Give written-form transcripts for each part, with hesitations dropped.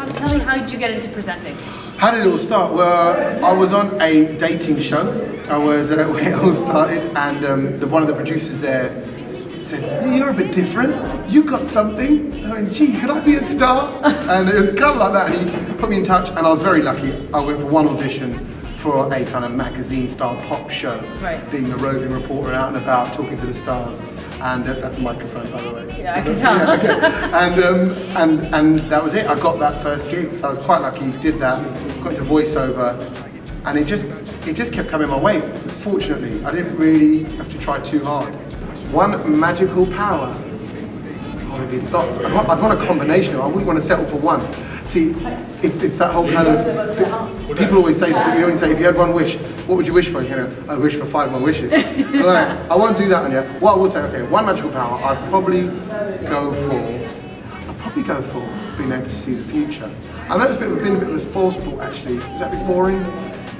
Tell me, how did you get into presenting? How did it all start? Well, I was on a dating show. I was where it all started, and one of the producers there said, "You're a bit different. You got something." I went, "Gee, could I be a star?" And it was kind of like that. And he put me in touch, and I was very lucky. I went for one audition for a kind of magazine-style pop show, being a roving reporter out and about, talking to the stars. And that's a microphone, by the way. Yeah, I can tell. Yeah, okay. And that was it. I got that first gig, so I was quite lucky. Did that, got into voiceover, and it just kept coming my way. Fortunately, I didn't really have to try too hard. One magical power. Oh, there'd be lots. I'd want a combination. I wouldn't want to settle for one. See, it's that whole kind of. People always say that. You always say, if you had one wish, what would you wish for? You know, I'd wish for 5 more wishes. Like, I won't do that on you. What I will say, okay, one magical power. I'd probably go for being able to see the future. I know it's been a bit of a spoil sport actually. Is that a bit boring?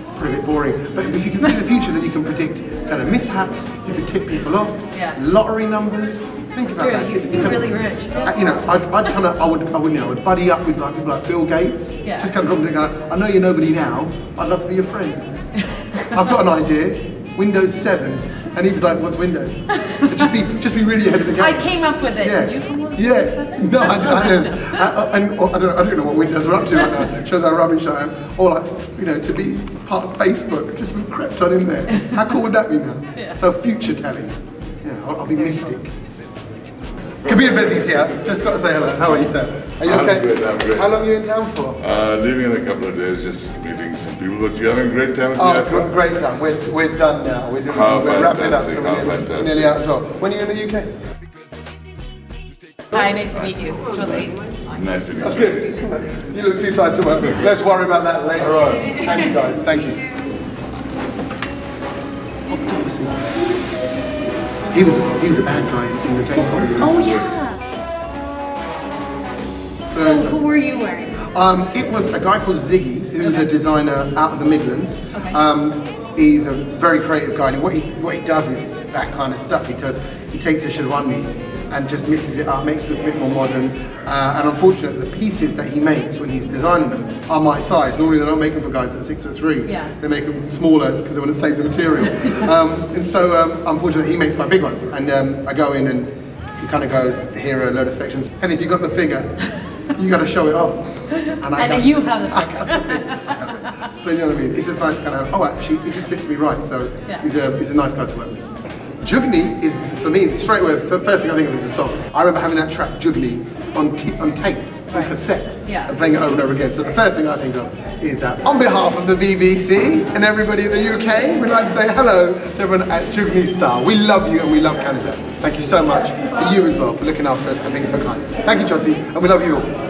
It's pretty bit boring. But if you can see the future, then you can predict kind of mishaps. You can tip people off. Yeah. Lottery numbers. Think about that. It's really rich. You know, I would buddy up with like people like Bill Gates. Yeah. Just kind of I know you're nobody now. I'd love to be your friend. I've got an idea. Windows 7, and he was like, "What's Windows?" Just be really ahead of the game. I came up with it. Yeah. Did you come up with it? No, I didn't. I don't know what Windows are up to right now. Shows how rubbish I am. Or like, you know, to be part of Facebook, just be crept on in there. How cool would that be now? Yeah. So future telling. Yeah, I'll be mystic. Kabir Bendi's here. Just got to say hello. How are you, sir? Are you okay? I'm good. How long are you in town for? Leaving in a couple of days, just meeting some people. But you're having a great time with the great time. We're done now. We're wrapping it up. So we're nearly out as well. When are you in the UK? Hi, nice to meet you. Julie. Nice to meet you. Good. You look too tired to work. Let's worry about that later on. Thank you, guys. Thank you. He was a bad guy in the Jane. Oh yeah. So who were you wearing? It was a guy called Ziggy, who's a designer out of the Midlands. Okay. He's a very creative guy, and what he does is that kind of stuff. He takes a Sherwani and just mixes it up, makes it look a bit more modern. And unfortunately, the pieces that he makes when he's designing them are my size. Normally, they don't make them for guys that are 6'3". Yeah. They make them smaller because they want to save the material. And so, unfortunately, he makes my big ones. And I go in and he kind of goes, "Here are a load of sections. And if you got the figure, you got to show it off." And you have the figure. But you know what I mean? It's just nice to kind of, oh, actually, it just fits me right. So yeah. he's a nice guy to work with. Jugni is, for me, straight away, the first thing I think of is a song. I remember having that track, Jugni, on tape, on cassette, and playing it over and over again. So the first thing I think of is that. On behalf of the BBC and everybody in the UK, we'd like to say hello to everyone at Jugni Star. We love you and we love Canada. Thank you so much, for you as well, for looking after us and being so kind. Thank you, Jyoti, and we love you all.